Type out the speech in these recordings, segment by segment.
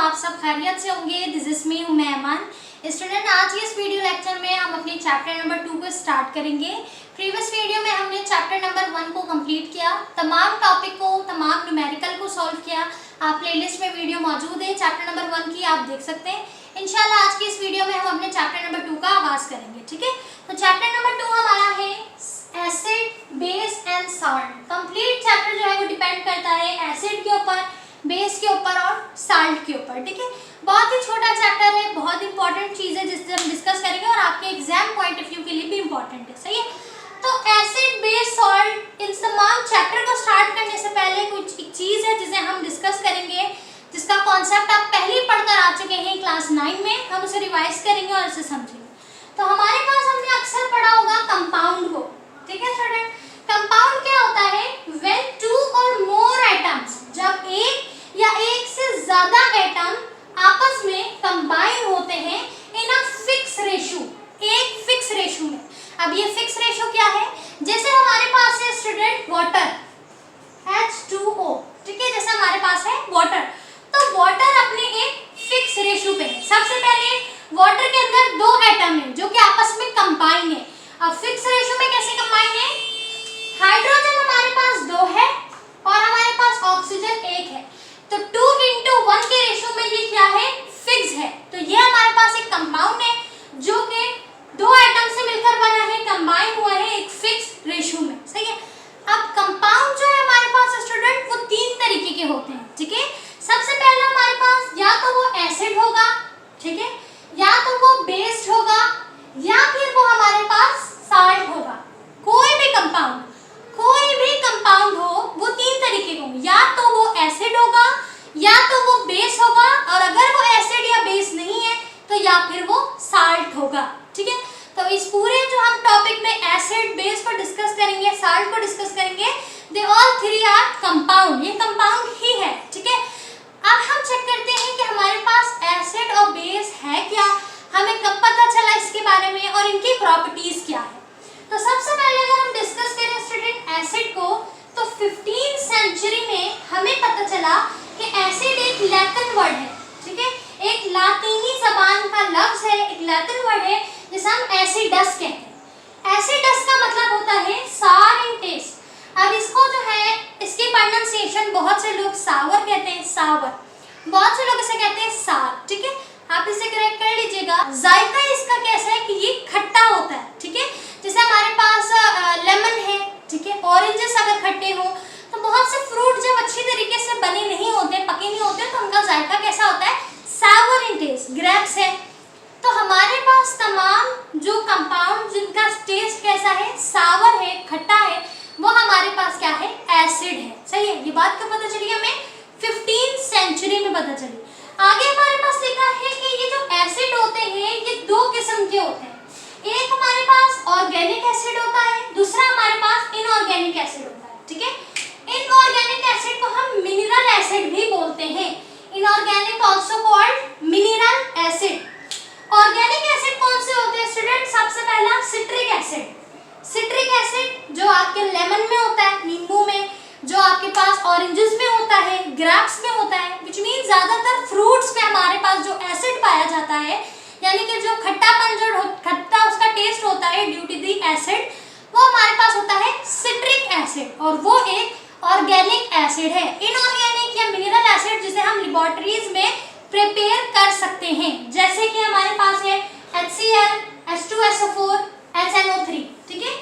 आप सब खैरियत से होंगे। दिस इज मी, मैं अमन। स्टूडेंट, आज के इस वीडियो लेक्चर में हम अपने चैप्टर नंबर 2 को स्टार्ट करेंगे। प्रीवियस वीडियो में हमने चैप्टर नंबर 1 को कंप्लीट किया, तमाम टॉपिक को, तमाम न्यूमेरिकल को सॉल्व किया। आप प्लेलिस्ट में वीडियो मौजूद है चैप्टर नंबर 1 की, आप देख सकते हैं। इंशाल्लाह आज की इस वीडियो में हम अपने चैप्टर नंबर 2 का आगाज करेंगे। ठीक है, तो चैप्टर नंबर 2 हमारा है acid, base and salt. Complete chapter जो है वो डिपेंड करता है एसिड के ऊपर, बेस के ऊपर और साल्ट के ऊपर। ठीक है, बहुत ही छोटा चैप्टर है, बहुत इंपॉर्टेंट चीज़ है जिससे हम डिस्कस करेंगे और आपके एग्जाम पॉइंट ऑफ व्यू के लिए भी इंपॉर्टेंट है। सही है, तो एसिड, बेस, सॉल्ट, इन तमाम चैप्टर को स्टार्ट करने से पहले कुछ एक चीज़ है जिसे हम डिस्कस करेंगे, जिसका कॉन्सेप्ट आप पहले ही पढ़कर आ चुके हैं क्लास 9 में। हम उसे रिवाइज करेंगे और इसे समझेंगे। तो हमारे पास हमने अक्सर पढ़ा होगा कंपाउंड को। ठीक है स्टूडेंट, कंपाउंड क्या होता है? व्हेन टू और मोर एटम्स, जब एक या एक से ज्यादा एटम आपस में कंबाइन होते हैं इन अ फिक्स रेशियो, एक फिक्स रेशियो में। अब ये फिक्स रेशियो क्या है? जैसे हमारे पास है स्टूडेंट वाटर H2O। ठीक है, जैसे हमारे पास है वाटर, तो वाटर अपने एक फिक्स रेशियो पे है। सबसे पहले वाटर के अंदर दो एटम है जो कि आपस में कंबाइन है। अब फिक्स रेशियो में कैसे कंबाइन है? हाइड्रोजन हमारे पास 2 है और हमारे पास ऑक्सीजन 1 है, तो 2:1 के रेशियो में ये क्या है? फिक्स है। तो ये हमारे पास एक कंपाउंड है जो कि दो एटम से मिलकर बना है, कंबाइन हुआ है एक फिक्स रेशियो में। सही है, अब कंपाउंड जो है हमारे पास स्टूडेंट वो 3 तरीके के होते हैं। ठीक है, सबसे पहला हमारे पास या तो वो एसिड होगा, ठीक है, या तो वो बेस्ड होगा, या फिर वो हमारे पास साल्ट होगा। कोई भी कंपाउंड हो वो 3 तरीके के होंगे, या तो वो एसिड होगा, या तो वो बेस होगा, और अगर वो एसिड या बेस नहीं है तो या फिर वो साल्ट होगा। ठीक है, तो इस पूरे जो हम टॉपिक में एसिड, बेस को डिस्कस करेंगे, साल्ट को डिस्कस करेंगे, दे ऑल 3 आर कंपाउंड, ये कंपाउंड ही है। ठीक है, अब हम चेक करते हैं कि हमारे पास एसिड और बेस है क्या, हमें कब पता चला इसके बारे में और इनकी प्रॉपर्टीज क्या है। तो सबसे पहले अगर हम डिस्कस करें स्टूडेंट एसिड को, तो 15th सेंचुरी में हमें पता चला कि एसिड एक लैटिन वर्ड है। ठीक है, एक लातीनी जबान का लफ्ज है, एक लैटिन वर्ड है जिसे हम एसिडस कहते हैं। एसिडस का मतलब होता है सार इन टेस्ट। अब इसको जो है, इसकी प्रोनाउंसिएशन बहुत से लोग सावर कहते हैं, सावर, बहुत से लोग इसे कहते हैं सार। ठीक है, आप इसे करेक्ट कर लीजिएगा। जायका इसका कैसा है कि ये खट्टा होता है। ठीक है, जैसे हमारे पास लेमन है, ठीक है, ऑरेंजेस अगर खट्टे हो, तो बहुत से फ्रूट जब अच्छी तरीके से बने नहीं होते, पके नहीं होते, तो उनका जायका कैसा होता है? सावर इन टेस्ट। ग्रेप्स है, तो हमारे पास तमाम जो कंपाउंड जिनका टेस्ट कैसा है? सावर है, खट्टा है, वो हमारे पास क्या है? एसिड है। सही है, ये बात कब पता चली हमें? 15th सेंचुरी में पता चली। आगे हमारे पास लिखा है कि ये जो एसिड होते हैं ये 2 किस्म के होते हैं। एक हमारे पास ऑर्गेनिक एसिड होता है, दूसरा हमारे पास इनऑर्गेनिक एसिड होता है। ठीक है, इनऑर्गेनिक एसिड को हम मिनरल एसिड भी बोलते हैं। Inorganic also called mineral acid. Organic acid कौन से होते हैं स्टूडेंट? सबसे पहला सिट्रिक एसिड। सिट्रिक एसिड जो आपके लेमन में होता है, नींबू में, जो आपके पास ऑरेंजेस में होता है, ग्रेप्स में होता है, विच मीन ज्यादातर फ्रूट्स में हमारे पास जो एसिड पाया जाता है, यानी कि जो खट्टापन, जो खट्टा उसका टेस्ट होता है ड्यू टू दी एसिड, वो हमारे पास होता है सिट्रिक एसिड, और वो एक ऑर्गेनिक एसिड है। इनऑर्गेनिक या मिनरल एसिड जिसे हम लेबोरेटरीज में प्रिपेयर कर सकते हैं, जैसे कि हमारे पास है HCl, H2SO4, HNO3। ठीक है,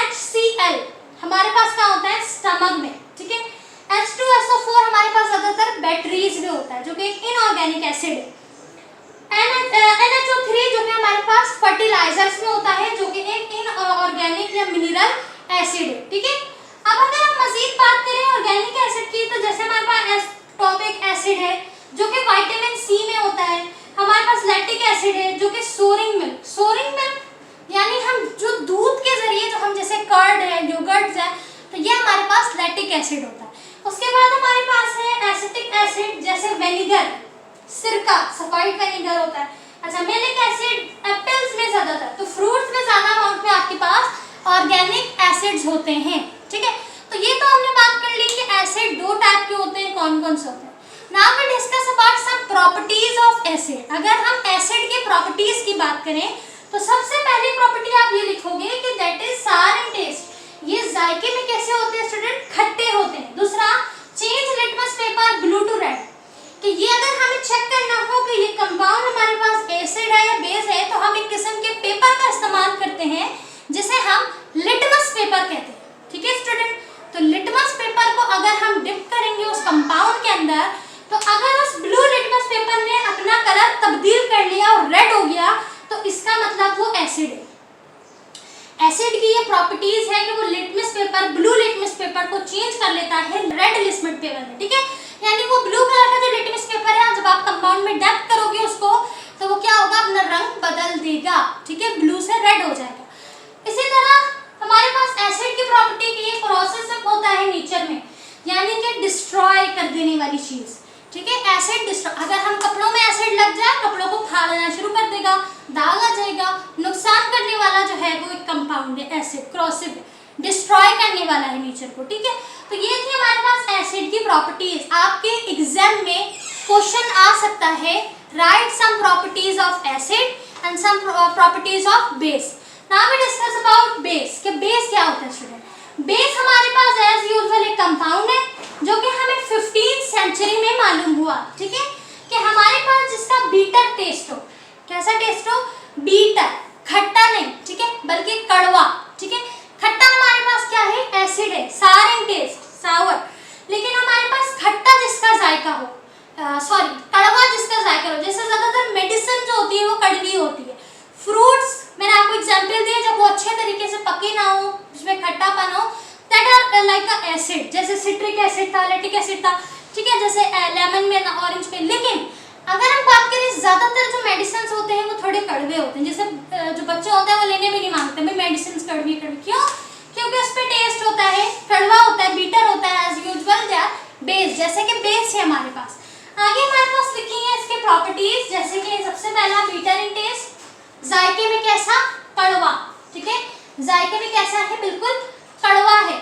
HCl हमारे पास क्या होता है? स्टमक में। ठीक है, H2SO4 हमारे पास ज्यादातर बैटरीज में होता है, जो कि इनऑर्गेनिक एसिड है। NHO3 जो कि हमारे पास फर्टिलाइजर्स में होता है, जो कि एक इनऑर्गेनिक या मिनरल एसिड है। ठीक है, अब अगर हम मजीद बात करें ऑर्गेनिक एसिड की, तो जैसे हमारे पास एस्कॉर्बिक एसिड है जो कि विटामिन सी में होता है, हमारे पास लैक्टिक एसिड है जो कि सोरिंग मिल्क यानी हम जो दूध के जरिए जो हम जैसे कर्ड है, योगर्ट्स है, तो ये हमारे पास लैक्टिक एसिड होता है। उसके बाद हमारे पास है एसिटिक एसिड, जैसे विनेगर, सिरका, सफाइड विनेगर होता है। अच्छा, मेलिक एसिड एप्पल्स में ज्यादातर, तो फ्रूट्स में ज्यादा अमाउंट में आपके पास ऑर्गेनिक एसिड्स होते हैं। ठीक है, तो ये तो हमने बात कर ली कि एसिड 2 टाइप के होते हैं, कौन कौन से होते हैं। Now we discuss about some properties of acid. अगर हम एसिड के प्रॉपर्टीज की बात करें तो सबसे पहली प्रॉपर्टी आप ये लिखोगे कि दैट इज सार एंड टेस्ट। ये जायके में कैसे होते हैं स्टूडेंट? खट्टे होते हैं। दूसरा, change litmus paper blue to red, कि ये अगर हमें चेक करना हो कि ये कंपाउंड हमारे पास एसिड है या बेस है तो हम एक किस्म के पेपर का इस्तेमाल करते हैं जिसे हम लिटमस पेपर कहते हैं। ठीक है स्टूडेंट, तो लिटमस पेपर को अगर हम डिप करेंगे उस कंपाउंड के अंदर तो अगर उस ब्लू लिटमस पेपर ने अपना कलर तब्दील कर लिया और रेड हो गया तो इसका मतलब वो एसिड है। एसिड की ये प्रॉपर्टीज है कि वो litmus paper, blue litmus paper को चेंज कर लेता है रेड लिटमस पेपर में। ठीक है, यानी वो ब्लू कलर का जो लिटमस पेपर है जब आप कंपाउंड में डैप करोगे उसको तो वो क्या होगा? अपना रंग बदल देगा। ठीक है, ब्लू से रेड हो जाएगा। इसी तरह हमारे पास एसिड की प्रॉपर्टी की एक प्रोसेस होता है नेचर में, यानी कि डिस्ट्रॉय कर देने वाली चीज। ठीक है, एसिड डिस्ट्रॉय, अगर हम कपड़ों में एसिड लग जाए कपड़ों को फाड़ना शुरू कर देगा, दाग आ जाएगा। नुकसान करने वाला जो है वो एक कंपाउंड है एसिड, corrosive, डिस्ट्रॉय करने वाला है नेचर को। ठीक है, तो ये थी हमारे पास एसिड की प्रॉपर्टीज। आपके एग्जाम में क्वेश्चन आ सकता है, right some properties of acid and some properties of base. Now we discuss about base, कि बेस क्या होता है स्टूडेंट? बेस हमारे पास एज यूजुअल एक कंपाउंड है जो कि हमें 15th सेंचुरी में मालूम हुआ। ठीक है, कि हमारे पास जिसका बीटर टेस्ट हो, कैसा टेस्ट हो? बीटर, खट्टा नहीं, ठीक है, बल्कि कड़वा। ठीक है, खट्टा हमारे पास क्या है? एसिड है, सार एंड टेस्ट, सावर। लेकिन हमारे पास खट्टा जिसका जायका हो, कड़वा जिसका जायका हो, जैसे ज्यादातर मेडिसिन जो होती है वो कड़वी होती है। फ्रूट्स, मैंने आपको एग्जांपल दिया, जब वो अच्छे तरीके से पके ना हो, उसमें खट्टापन हो, that are like a acid. जैसे सिट्रिक एसिड था, लैक्टिक एसिड था, ठीक है, जैसे लेमन में, ऑरेंज में। लेकिन अगर हम बात करें ज्यादातर जो मेडिसिन होते हैं वो थोड़े कड़वे होते हैं। जैसे जो बच्चे होते हैं वो लेने भी नहीं मांगते, भाई मेडिसिन कड़वी कड़वी क्यों? क्योंकि उस पर टेस्ट होता है, कड़वा होता है, बीटर होता है। As usual they are base, जैसे कि बेस है हमारे पास। आगे हमारे पास लिखी है इसके प्रॉपर्टीज, जैसे कि सबसे पहला बीटर इन टेस्ट, जायके में कैसा? कड़वा। ठीक है, जायके में कैसा है? बिल्कुल कड़वा है।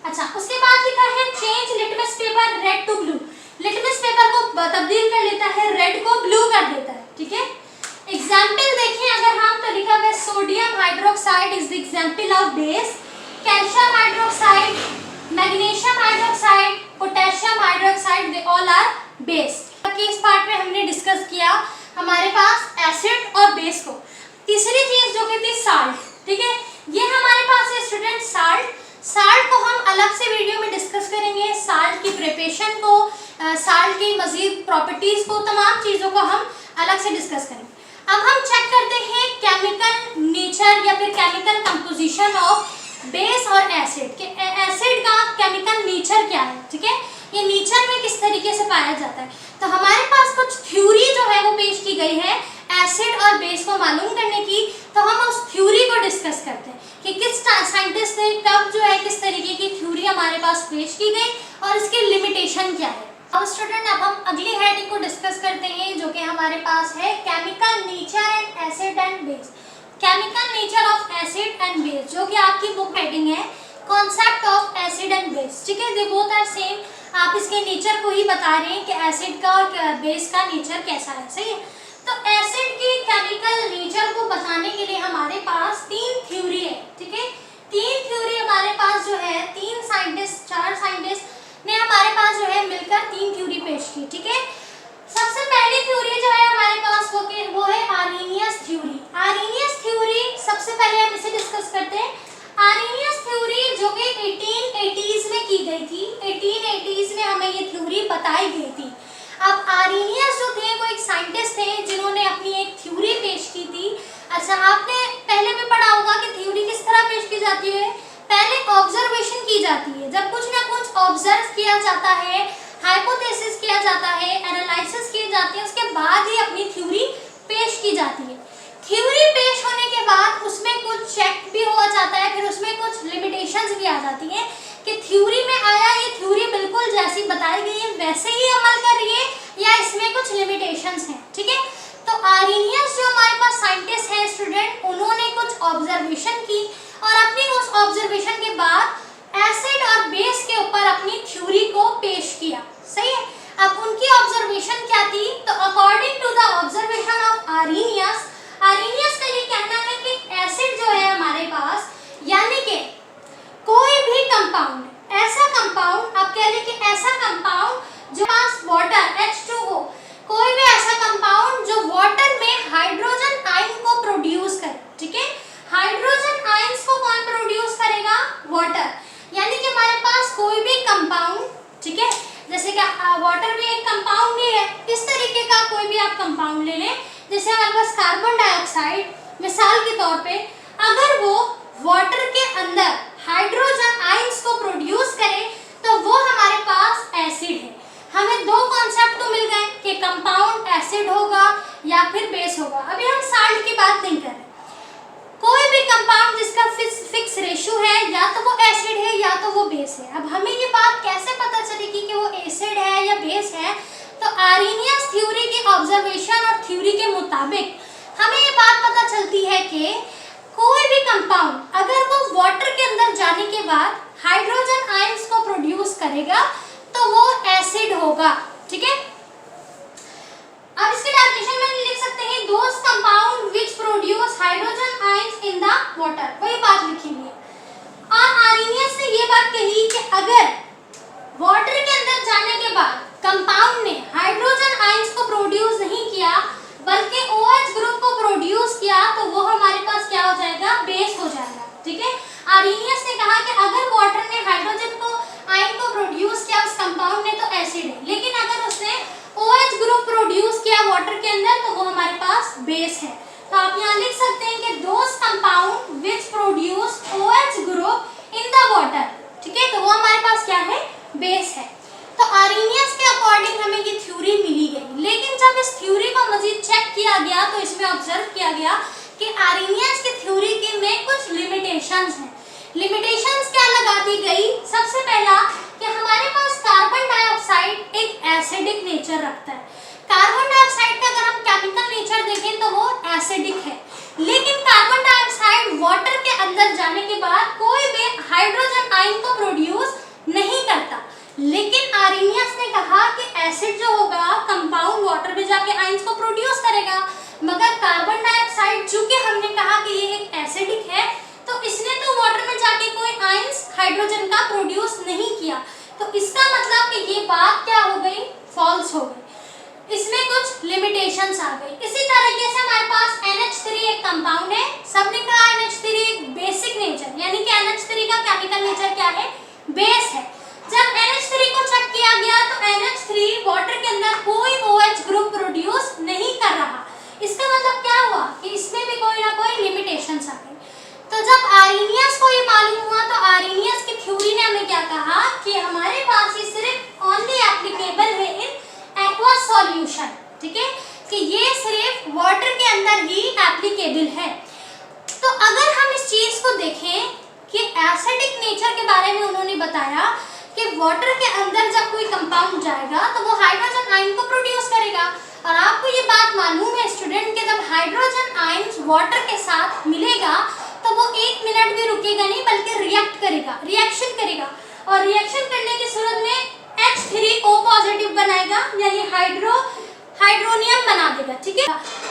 अच्छा, उसके बाद लिखा है change litmus paper red to blue, litmus paper को तब्दील कर लेता है, रेड को ब्लू कर देता है। ठीक है, एग्जाम्पल देखें अगर हम तो लिखा हुआ है sodium hydroxide is the example of base, calcium hydroxide, magnesium hydroxide, potassium hydroxide, they all are base. इस पार्ट में हमने डिस्कस किया हमारे पास एसिड और बेस को। तीसरी चीज जो कि थी साल्ट। ठीक है, ये हमारे पास है स्टूडेंट साल्ट। साल्ट को हम अलग से वीडियो में डिस्कस करेंगे, साल्ट की प्रिपरेशन को, साल्ट की मजीद प्रॉपर्टीज को, तमाम चीज़ों को हम अलग से डिस्कस करेंगे। अब हम चेक करते हैं केमिकल नेचर या फिर केमिकल कंपोजिशन ऑफ बेस और एसिड, के एसिड का केमिकल नेचर क्या है। ठीक है, ये नेचर में किस तरीके से पाया जाता है। तो हमारे पास कुछ थ्योरी जो है वो पेश की गई है एसिड और बेस को मालूम करने की। तो हम उस थ्योरी को डिस्कस करते हैं कि किस साइंटिस्ट ने कब जो है किस तरीके की थ्योरी हमारे पास पेश की गई और इसकी लिमिटेशन क्या है। अब स्टूडेंट, अब हम अगली हेडिंग को डिस्कस करते हैं जो कि हमारे पास है chemical nature and acid and base. Chemical nature of acid and base, जो कि आपकी बुक हेडिंग है concept of acid and base. ठीक है, दे बोथ आर सेम, आप इसके नेचर को ही बता रहे हैं कि एसिड का और बेस का नेचर कैसा है। सही है, तो एसिड की केमिकल नेचर को बताने के लिए हमारे पास 3 थ्योरी है। ठीक है, 3 थ्योरी हमारे पास जो है 3 साइंटिस्ट, 4 साइंटिस्ट ने हमारे पास जो है मिलकर 3 थ्योरी पेश की। ठीक है, सबसे पहली थ्योरी जो है हमारे पास वो है आर्रीनियस थ्योरी। आर्रीनियस थ्योरी सबसे पहले हम इसे डिस्कस करते हैं। आर्रीनियस थ्योरी जो कि 1880s में की गई थी, 1880s में हमें ये थ्योरी बताई गई थी। अब आर्रीनियस जो थे वो एक साइंटिस्ट थे जिन्होंने अपनी एक थ्योरी पेश की थी। अच्छा, आपने पहले भी पढ़ा होगा कि थ्योरी किस तरह पेश की जाती है। पहले ऑब्जर्वेशन की जाती है, जब कुछ ना कुछ ऑब्जर्व किया जाता है, हाइपोथेसिस किया जाता है, एनालिसिस किए जाते हैं, उसके बाद ही अपनी थ्योरी पेश की जाती है। थ्योरी पेश होने के बाद उसमें कुछ चेक भी हो जाता है, फिर उसमें कुछ लिमिटेशंस भी आ जाती हैं कि थ्योरी में आया ये थ्योरी बिल्कुल जैसी बताई गई है वैसे ही अमल कर रही है या इसमें कुछ लिमिटेशंस हैं। ठीक है, तो आर्रीनियस जो हमारे पास साइंटिस्ट हैं स्टूडेंट, उन्होंने कुछ ऑब्जर्वेशन की और अपनी उस ऑब्जर्वेशन के बाद एसिड और बेस के ऊपर अपनी थ्योरी को पेश किया। सही है, क्या वाटर भी एक कंपाउंड ही है? इस तरीके का कोई भी आप कंपाउंड ले लें, जैसे हमारे पास कार्बन डाइऑक्साइड मिसाल के तौर पे, अगर वो वाटर के अंदर हाइड्रोजन आयंस को प्रोड्यूस करे तो वो हमारे पास एसिड है। हमें दो कॉन्सेप्ट तो मिल गए कि कंपाउंड एसिड होगा या फिर बेस होगा। अभी हम साल्ट की बात नहीं कर रहे। कोई भी कंपाउंड जिसका फिक्स रेशियो है, या तो वो एसिड है या तो वो बेस है। अब हमें ये बात कैसे पता चलेगी कि वो एसिड है या बेस है? तो आर्हेनियस थ्योरी की ऑब्जर्वेशन और थ्योरी के मुताबिक हमें ये बात पता चलती है कि कोई भी कंपाउंड अगर वो वाटर के अंदर जाने के बाद हाइड्रोजन आयंस को प्रोड्यूस करेगा तो वो एसिड होगा। ठीक है, अब इसके डेफिनेशन में लिख सकते हैं those compound which produce hydrogen ions in the water, वही बात लिखेंगे। और आर्हेनियस ने ये बात कही कि अगर वाटर के अंदर जाने के बाद कंपाउंड ने हाइड्रोजन आयंस को प्रोड्यूस नहीं किया बल्कि OH ग्रुप को प्रोड्यूस किया तो वो हमारे पास क्या हो जाएगा? बेस हो जाएगा। ठीक है, आर्हेनियस ने कहा कि अगर वाटर ने हाइड्रोजन को आयन को प्रोड्यूस किया उस कंपाउंड ने तो एसिड है, लेकिन अगर उसने OH ग्रुप प्रोड्यूस किया वाटर के अंदर तो वो हमारे पास बेस है। तो आप यहाँ लिख सकते हैं कि those compound which produce OH group in the water. ठीक है, तो वो हमारे पास क्या है? बेस है। तो आर्हेनियस के अकॉर्डिंग हमें ये थ्योरी मिली गई, लेकिन जब इस थ्योरी को मजीद चेक किया गया तो इसमें ऑब्जर्व किया गया कि आर्हेनियस की थ्योरी के में कुछ लिमिटेशंस हैं। लिमिटेशंस क्या लगा दी गई? सबसे पहला कि हमारे पास कार्बन डाइऑक्साइड एक एसिडिक नेचर रखता है। कार्बन डाइऑक्साइड का अगर हम केमिकल नेचर देखें तो वो एसिडिक है, लेकिन कार्बन डाइऑक्साइड वाटर के अंदर जाने के बाद कोई भी हाइड्रोजन आयन को प्रोड्यूस नहीं करता। लेकिन आर्हेनियस ने कहा कि एसिड जो होगा कंपाउंड वाटर में जाके आयंस को प्रोड्यूस करेगा, मगर कार्बन डाइऑक्साइड चूंकि हमने कहा कि ये एक एसिडिक है तो इसने तो वाटर में जाके कोई आयंस हाइड्रोजन का प्रोड्यूस नहीं किया। तो इसका मतलब कि ये बात क्या हो गई? फॉल्स हो गई। इसमें कुछ लिमिटेशंस आ गई। इसी तरीके से हमारे पास NH3 एक कंपाउंड है। सबने कहा NH3 एक बेसिक नेचर, यानी कि NH3 का केमिकल नेचर क्या है? बेस है। जब NH3 को चेक किया गया तो NH3 वाटर के अंदर कोई OH ग्रुप प्रोड्यूस नहीं कर रहा। इसका मतलब क्या हुआ कि इसमें भी कोई ना कोई लिमिटेशंस आ गई। तो जब आर्हेनियस को ये मालूम हुआ तो आर्हेनियस की थ्योरी ने हमें क्या कहा कि हमारे पास ये सिर्फ ओनली एप्लीकेबल है इन एक्वस सॉल्यूशन। ठीक है, कि ये सिर्फ वाटर के अंदर ही एप्लीकेबल है। तो अगर हम इस चीज को देखें कि एसिडिक नेचर के बारे में उन्होंने बताया कि वाटर के अंदर जब कोई कंपाउंड जाएगा तो वो हाइड्रोजन आयन को प्रोड्यूस करेगा। और आपको ये बात मालूम है स्टूडेंट कि जब हाइड्रोजन आयन वाटर के साथ मिलेगा तो वो 1 मिनट भी रुकेगा नहीं बल्कि रिएक्ट करेगा, रिएक्शन करेगा, और रिएक्शन करने की सूरत में H3O पॉजिटिव बनाएगा, यानी हाइड्रोनियम बना देगा। ठीक है,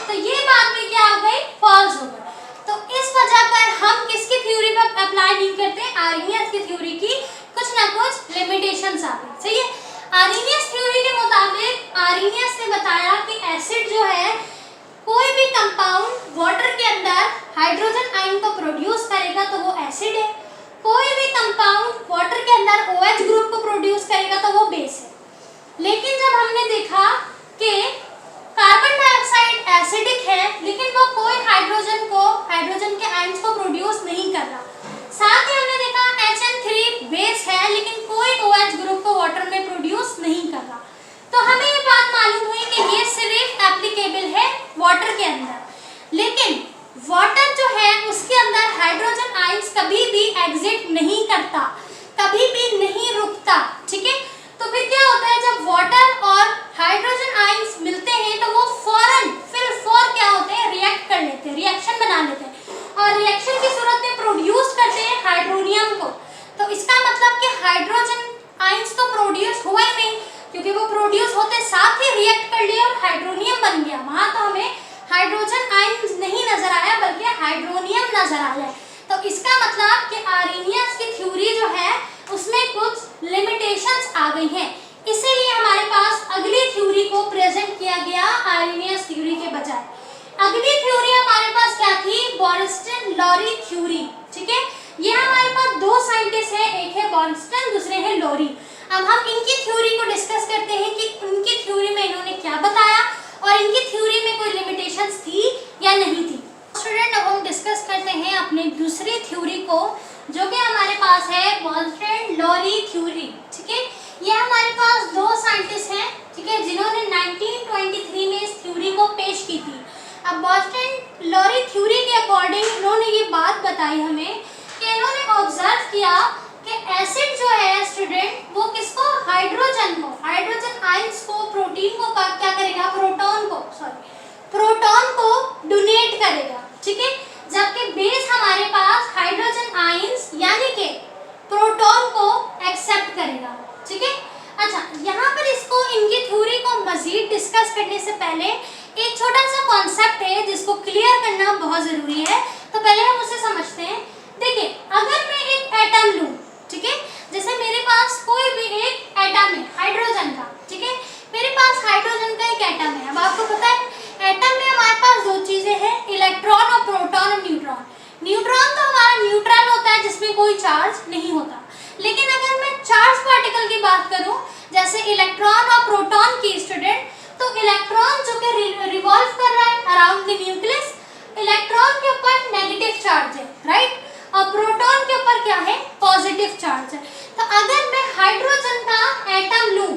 तो ये बात भी क्या हो गई? फॉल्स हो गई। तो इस वजह पर हम किसकी थ्योरी पर अप्लाई नहीं करते? आर्हेनियस की थ्योरी की कुछ ना कुछ लिमिटेशंस आ गई। सही है, आर्हेनियस थ्योरी के मुताबिक आर्हेनियस ने बताया कि एसिड जो है कोई भी कंपाउंड वाटर के अंदर हाइड्रोजन आयन को प्रोड्यूस करेगा तो वो एसिड है, कोई भी कंपाउंड वाटर के अंदर OH ग्रुप को प्रोड्यूस करेगा तो वो बेस है। लेकिन जब हमने देखा कि कार्बन डाइऑक्साइड एसिडिक है लेकिन वो कोई हाइड्रोजन के आयंस को प्रोड्यूस नहीं कर रहा, साथ ही हमने देखा HN3 बेस है लेकिन कोई OH ग्रुप को वाटर में प्रोड्यूस नहीं कर रहा, तो हमें ये बात मालूम हुई कि ये सिर्फ एप्लीकेबल है वाटर के अंदर। लेकिन वाटर जो है उसके अंदर हाइड्रोजन आयंस कभी भी एग्जिट नहीं करता, कभी भी नहीं रुकता। ठीक है, तो फिर क्या होता है जब वाटर और हाइड्रोजन आयंस मिलते हैं तो वो फौरन क्या होते हैं? रिएक्ट कर लेते हैं, रिएक्शन बना लेते हैं और रिएक्शन की सूरत में प्रोड्यूस करते हैं हाइड्रोनियम को। तो इसका मतलब कि हाइड्रोजन आयंस तो प्रोड्यूस हुआ ही नहीं, क्योंकि वो प्रोड्यूस होते साथ ही रिएक्ट कर लिया और हाइड्रोनियम बन गया। वहां तो हमें हाइड्रोजन आयंस नहीं नजर आया बल्कि हाइड्रोनियम नजर आया। तो इसका मतलब कि आर्हेनियस की थ्योरी जो है उसमें कुछ लिमिटेशंस आ गई हैं, इसीलिए हमारे पास अगली थ्योरी को प्रेजेंट किया गया आर्हेनियस थ्योरी के बजाय। अगली थ्योरी हमारे पास क्या थी? बोर्नस्टेन-लॉरी थ्योरी। ठीक है, ये हमारे पास दो साइंटिस्ट हैं, एक है बोर्नस्टेन दूसरे हैं लॉरी। अब हम इनकी थ्योरी को डिस्कस करते बताई हमें कि इन्होंने ऑब्जर्व किया कि एसिड जो है स्टूडेंट वो किसको, हाइड्रोजन आइंस को, प्रोटीन को क्या करेगा, प्रोटॉन को डोनेट करेगा, ठीक है। जबकि बेस हमारे पास हाइड्रोजन आइंस यानी कि प्रोटॉन को एक्सेप्ट करेगा, ठीक है। अच्छा, यहाँ पर इसको, इनकी थ्योरी को मजीद डिस्कस करने से पहले एक छोटा सा कॉन्सेप्ट है जिसको क्लियर करना बहुत जरूरी है। तो पहले हम उसे समझते हैं। देखिए, अगर मैं एक एटम लूं, ठीक है, जैसे मेरे पास कोई भी एक एटम है हाइड्रोजन का, ठीक है, मेरे पास हाइड्रोजन का एक एटम है। अब आपको पता है एटम में हमारे पास दो चीजें हैं, इलेक्ट्रॉन और प्रोटॉन और न्यूट्रॉन। न्यूट्रॉन तो हमारा न्यूट्रल होता है जिसमें कोई चार्ज नहीं होता, लेकिन अगर मैं चार्ज पार्टिकल की बात करूं जैसे इलेक्ट्रॉन और प्रोटॉन की स्टूडेंट, तो इलेक्ट्रॉन जो कि रिवॉल्व कर रहा है अराउंड द न्यूक्लियस, इलेक्ट्रॉन के ऊपर नेगेटिव चार्ज है, राइट, और प्रोटॉन के ऊपर क्या है, पॉजिटिव चार्ज है। तो अगर मैं हाइड्रोजन का एटम लूं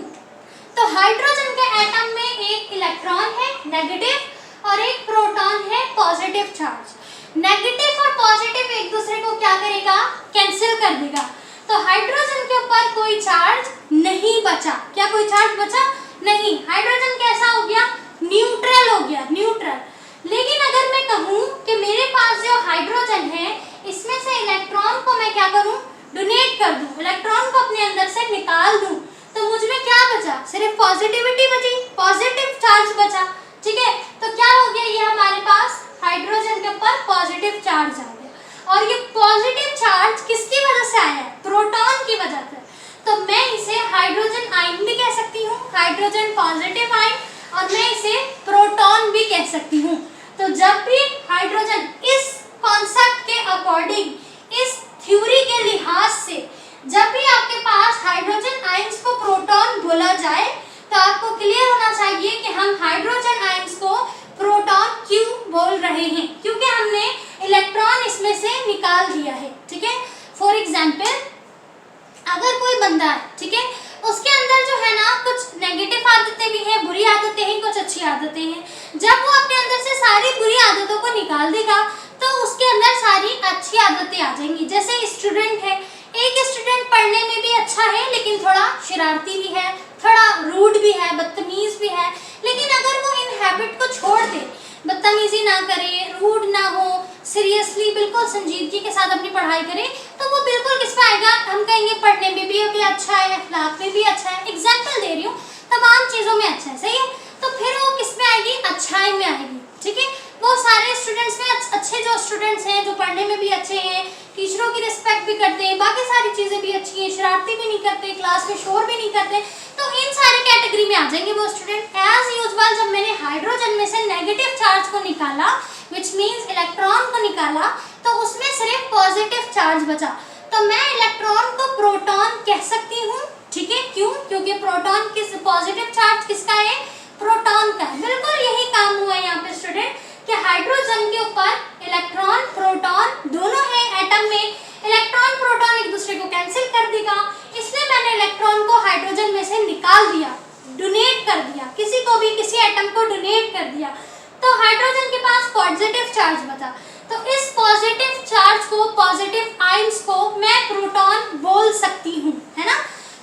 तो हाइड्रोजन के एटम में एक इलेक्ट्रॉन है नेगेटिव और एक प्रोटॉन है पॉजिटिव चार्ज। नेगेटिव और पॉजिटिव एक दूसरे को क्या करेगा, कैंसिल कर देगा। तो हाइड्रोजन के ऊपर कोई चार्ज नहीं बचा। क्या कोई चार्ज बचा? नहीं। हाइड्रोजन कैसा हो गया, न्यूट्रल हो गया, न्यूट्रल। लेकिन अगर मैं कहूँ कि मेरे पास जो हाइड्रोजन है इसमें से इलेक्ट्रॉन को मैं क्या करूँ, डोनेट कर दूँ, इलेक्ट्रॉन को अपने अंदर से निकाल दूँ, तो मुझ में क्या बचा, सिर्फ पॉजिटिविटी बची, पॉजिटिव चार्ज बचा, ठीक है। तो क्या हो गया, ये हमारे पास हाइड्रोजन के ऊपर पॉजिटिव चार्ज आ गया। और ये पॉजिटिव चार्ज किसकी वजह से आया है, प्रोटॉन की वजह से। तो मैं इसे हाइड्रोजन आयन भी कह सकती हूँ, हाइड्रोजन पॉजिटिव आयन, और मैं इसे प्रोटॉन भी कह सकती हूँ। तो जब भी हाइड्रोजन, इस कॉन्सेप्ट के अकॉर्डिंग, इस थ्योरी के लिहाज से, जब भी आपके पास हाइड्रोजन आयंस को प्रोटॉन बोला जाए तो आपको क्लियर होना चाहिए कि हम हाइड्रोजन आयंस को प्रोटॉन क्यों बोल रहे हैं, क्योंकि हमने इलेक्ट्रॉन इसमें से निकाल दिया है, ठीक है। फॉर एग्जाम्पल, अगर कोई बंदा है, ठीक है, उसके अंदर जो है ना कुछ नेगेटिव आदतें भी हैं, बुरी आदतें हैं, कुछ अच्छी आदतें हैं। जब वो अपने अंदर से सारी बुरी आदतों को निकाल देगा तो उसके अंदर सारी अच्छी आदतें आ जाएंगी। जैसे स्टूडेंट है, एक स्टूडेंट पढ़ने में भी अच्छा है लेकिन थोड़ा शरारती भी है, थोड़ा रूड भी है, बदतमीज भी है, लेकिन अगर वो इन हैबिट को छोड़ दे, बदतमीजी ना करे, रूड ना हो, सीरियसली बिल्कुल संजीदगी के साथ अपनी पढ़ाई करे, तो वो बिल्कुल किस पे आएगा, हम कहेंगे पढ़ने में भी अच्छा है, अखलाक में भी अच्छा है, एग्जाम्पल दे रही हूँ, तमाम चीज़ों में अच्छा है, सही है। तो फिर वो किस में आएगी, अच्छाई में आएगी, ठीक है। वो सारे स्टूडेंट्स में अच्छे जो स्टूडेंट्स हैं, जो पढ़ने में भी अच्छे हैं, टीचरों की रिस्पेक्ट भी करते हैं, बाकी सारी चीज़ें भी अच्छी हैं, शरारती भी नहीं करते, क्लास में शोर भी नहीं करते, तो इन सारी कैटेगरी में आ जाएंगे वो स्टूडेंट। एज यूजुअल जब मैंने हाइड्रोजन में से नेगेटिव चार्ज को निकाला, विच मीन्स इलेक्ट्रॉन को निकाला, तो उसमें सिर्फ पॉजिटिव चार्ज बचा। तो मैं इलेक्ट्रॉन को प्रोटॉन कह सकती हूँ, ठीक है। क्यों? क्योंकि प्रोटॉन किस, पॉजिटिव चार्ज किसका है, प्रोटॉन का है। बिल्कुल यही काम हुआ है यहाँ पे स्टूडेंट कि हाइड्रोजन के ऊपर इलेक्ट्रॉन प्रोटॉन दोनों है एटम में, इलेक्ट्रॉन प्रोटॉन एक दूसरे को कैंसिल कर देगा, इसलिए मैंने इलेक्ट्रॉन को हाइड्रोजन में से निकाल दिया, डोनेट कर दिया, किसी को भी, किसी एटम को डोनेट कर दिया, तो हाइड्रोजन के पास पॉजिटिव चार्ज बचा। तो इस पॉजिटिव चार्ज को, पॉजिटिव आयंस को मैं प्रोटॉन बोल सकती हूँ, है ना।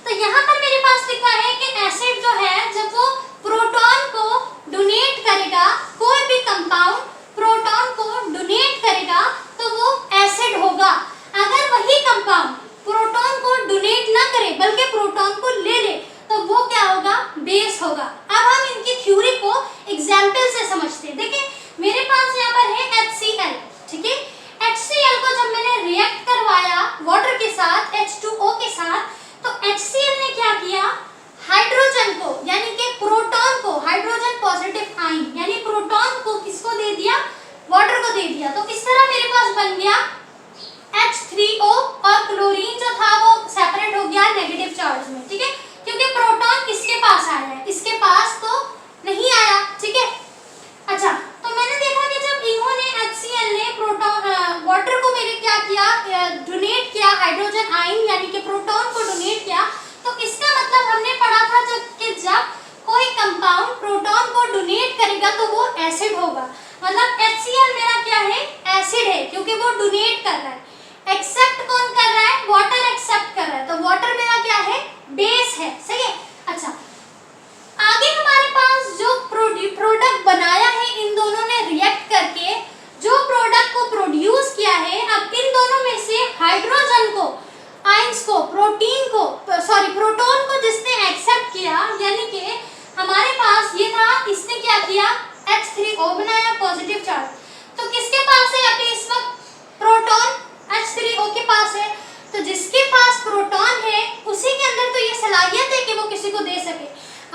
तो यहाँ पर मेरे पास लिखा है कि एसिड जो है जब वो प्रोटॉन को डोनेट करेगा, कोई भी कंपाउंड प्रोटॉन को डोनेट करेगा तो वो एसिड होगा। अगर वही कंपाउंड प्रोटॉन को डोनेट ना करे बल्कि प्रोटॉन को ले ले तो वो क्या होगा, बेस होगा। अब हम इनकी थ्योरी को एग्जाम्पल से समझते हैं। देखिए मेरे पास यहाँ पर है HCl, ठीक है। HCl को जब मैंने रिएक्ट करवाया वाटर के साथ, H2O के साथ, तो HCl ने क्या किया, हाइड्रोजन को यानी कि प्रोटॉन को, हाइड्रोजन पॉजिटिव आयन यानी प्रोटॉन को किसको दे दिया, वाटर को दे दिया। तो इस तरह मेरे पास बन गया H3O और क्लोरीन जो था वो सेपरेट हो गया नेगेटिव चार्ज में, ठीक है, क्योंकि प्रोटॉन किसके पास आया है, इसके पास तो नहीं आया, ठीक है। अच्छा, तो मैंने देखा कि जब इन्होंने HCl ने प्रोटॉन वाटर को मेरे क्या किया, डोनेट किया, हाइड्रोजन आयन यानी कि प्रोटॉन को डोनेट किया, तो इसका मतलब हमने पढ़ा था जब कोई कंपाउंड प्रोटॉन को डोनेट करेगा तो वो एसिड होगा। मतलब HCl मेरा क्या है, एसिड है, क्योंकि वो डोनेट कर रहा है। एक्सेप्ट कौन कर रहा है, वाटर एक्सेप्ट कर रहा है, तो वाटर मेरा क्या है, बेस है, सही है। अच्छा, आगे हमारे पास जो प्रोडक्ट बनाया है, इन दोनों ने रिएक्ट करके जो प्रोडक्ट को प्रोड्यूस किया है, अब इन दोनों में से हाइड्रोजन को, आयंस को, प्रोटॉन को जिसने एक्सेप्ट किया, यानी कि हमारे पास ये था, इसने क्या किया, H3O बनाया, पॉजिटिव चार्ज। तो किसके पास है अभी इस वक्त प्रोटॉन, H3O के पास है। तो जिसके पास प्रोटॉन है उसी के अंदर तो ये सलाहियत है कि वो किसी को दे सके।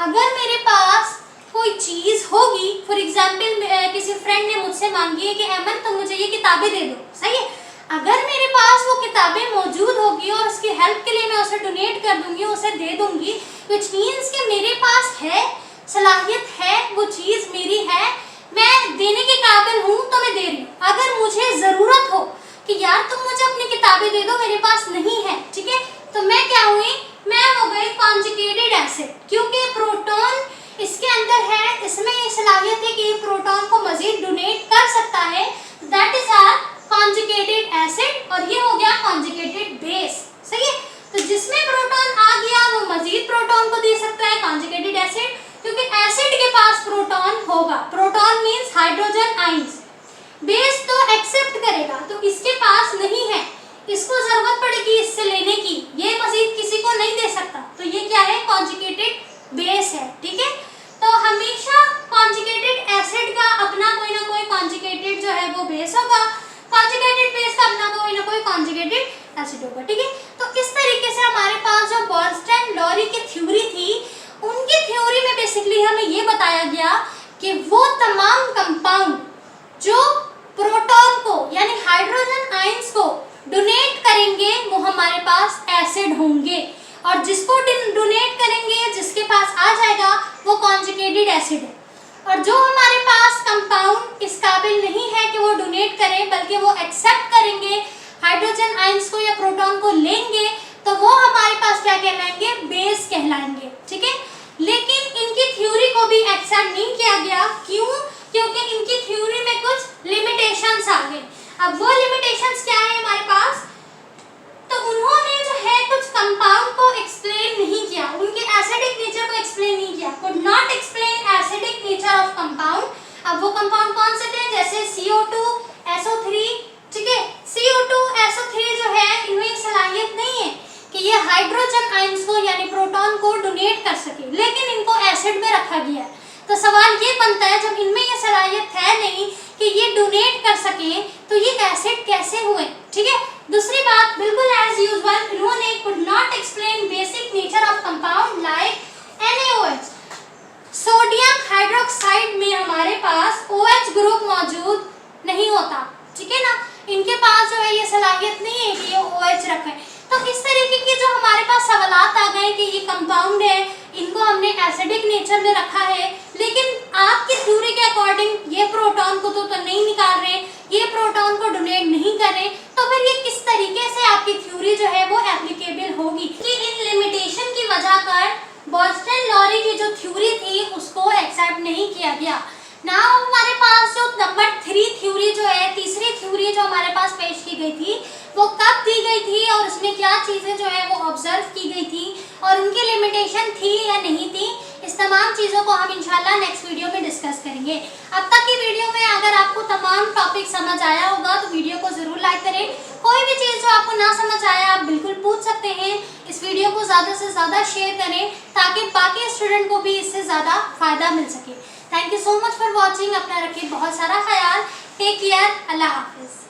अगर मेरे पास कोई चीज होगी, फॉर एग्जाम्पल किसी फ्रेंड ने मुझसे मांगी है कि अमन तुम मुझे ये किताबें दे दो, सही है। अगर मेरे पास वो किताबें मौजूद होगी और उसकी हेल्प के लिए मैं उसे डोनेट कर दूंगी, उसे दे दूंगी, व्हिच मींस कि मेरे पास है, सलाहियत है, वो चीज मेरी है, मैं देने के काबिल हूँ, तो मैं दे रही हूँ। अगर मुझे जरूरत हो कि यार तुम मुझे अपनी किताबें दे दो, मेरे पास नहीं है, ठीक है, तो मैं क्या हुई, मैं हो गई कॉन्जुगेटेड एसिड, क्योंकि प्रोटॉन इसके अंदर है, इसमें ये सलाहियत है कि ये प्रोटॉन को मजीद डोनेट कर सकता है, that is are conjugated acid, और ये हो गया कॉन्जुगेटेड बेस, सही है। तो जिसमें प्रोटॉन आ गया वो मजीद प्रोटॉन को दे सकता है, कॉन्जुगेटेड एसिड, क्योंकि एसिड के पास प्रोटॉन होगा, proton means hydrogen ions, base तो एक्सेप्ट करेगा, तो इसके पास नहीं है, इसको जरूरत पड़ेगी इससे लेने की, ये मजीद किसी को नहीं दे सकता, तो ये क्या है, कॉन्जुगेटेड बेस है, ठीक है। तो हमेशा कॉन्जुगेटेड एसिड का अपना कोई ना कोई कॉन्जुगेटेड जो है वो बेस होगा, कॉन्जुगेटेड बेस का अपना कोई ना कोई कॉन्जुगेटेड एसिड होगा, ठीक है। तो इस तरीके से हमारे पास जो बॉल्स्टैंड-लॉरी की थ्योरी थी, उनकी थ्योरी में बेसिकली हमें ये बताया गया कि वो तमाम कंपाउंड जो प्रोटॉन को यानी हाइड्रोजन आयंस को डोनेट करेंगे वो हमारे पास एसिड होंगे, और जिसको डोनेट करेंगे, जिसके पास आ जाएगा, वो कॉन्जुगेटेड एसिड है। और जो हमारे पास कंपाउंड इस काबिल नहीं है कि वो डोनेट करें, बल्कि वो एक्सेप्ट करेंगे हाइड्रोजन आयंस को या प्रोटॉन को लेंगे, तो वो हमारे पास क्या कहलाएंगे, बेस कहलाएंगे, ठीक है। लेकिन इनकी थ्योरी को भी एक्सेप्ट नहीं किया गया, क्यों, क्योंकि इनकी थ्योरी में कुछ लिमिटेशंस आ गए। अब वो लिमिटेशंस क्या है हमारे पास, तो उन्होंने जो है कुछ कंपाउंड को एक्सप्लेन नहीं किया, उनके एसिडिक नेचर को एक्सप्लेन नहीं किया, could not explain acidic nature of compound. अब वो कंपाउंड कौन से थे, जैसे CO2, SO3, ठीक है। CO2, SO3 जो है, इनमें सलाहियत नहीं है कि ये हाइड्रोजन आयंस को यानी प्रोटॉन को डोनेट कर सके, लेकिन इनको एसिड में रखा गया है। तो सवाल ये बनता है, जब इनमें ये सलाहियत है नहीं कि ये डोनेट कर सके, तो ये एसिड कैसे हुए, ठीक है। दूसरी बात, बिल्कुल एज यूजुअल, इन्होंने could not explain basic nature of compound like NaOH। Sodium hydroxide में हमारे पास OH ग्रुप मौजूद नहीं होता, ठीक है ना, इनके पास जो है ये सलाहियत नहीं है कि ये OH रखें। तो इस तरीके के जो हमारे पास सवालात आ गए कि ये कंपाउंड है, इनको हमने एसिडिक नेचर में रखा है, लेकिन आपकी थ्योरी के अकॉर्डिंग ये प्रोटॉन को तो नहीं निकाल रहे, ये प्रोटॉन को डोनेट नहीं कर रहे, तो फिर ये किस तरीके से आपकी थ्योरी जो है वो एप्लीकेबल होगी। कि इन लिमिटेशन की वजह कर बॉल्स्टैंड-लॉरी की जो थ्योरी थी उसको एक्सेप्ट नहीं किया गया। नाउ हमारे पास जो नंबर 3 थ्योरी जो है, तीसरी थ्योरी जो हमारे पास पेश की गई थी, वो कब दी गई थी और उसमें क्या चीज़ें जो है वो ऑब्जर्व की गई थी और उनकी लिमिटेशन थी या नहीं थी, इस तमाम चीज़ों को हम इंशाल्लाह नेक्स्ट वीडियो में डिस्कस करेंगे। अब तक की वीडियो में अगर आपको तमाम टॉपिक समझ आया होगा तो वीडियो को ज़रूर लाइक करें। कोई भी चीज़ जो आपको ना समझ आया आप बिल्कुल पूछ सकते हैं। इस वीडियो को ज़्यादा से ज़्यादा शेयर करें ताकि बाकी स्टूडेंट को भी इससे ज़्यादा फ़ायदा मिल सके। Thank you so much for watching. अपना रखिए बहुत सारा ख्याल। Take care. अल्लाह हाफिज़।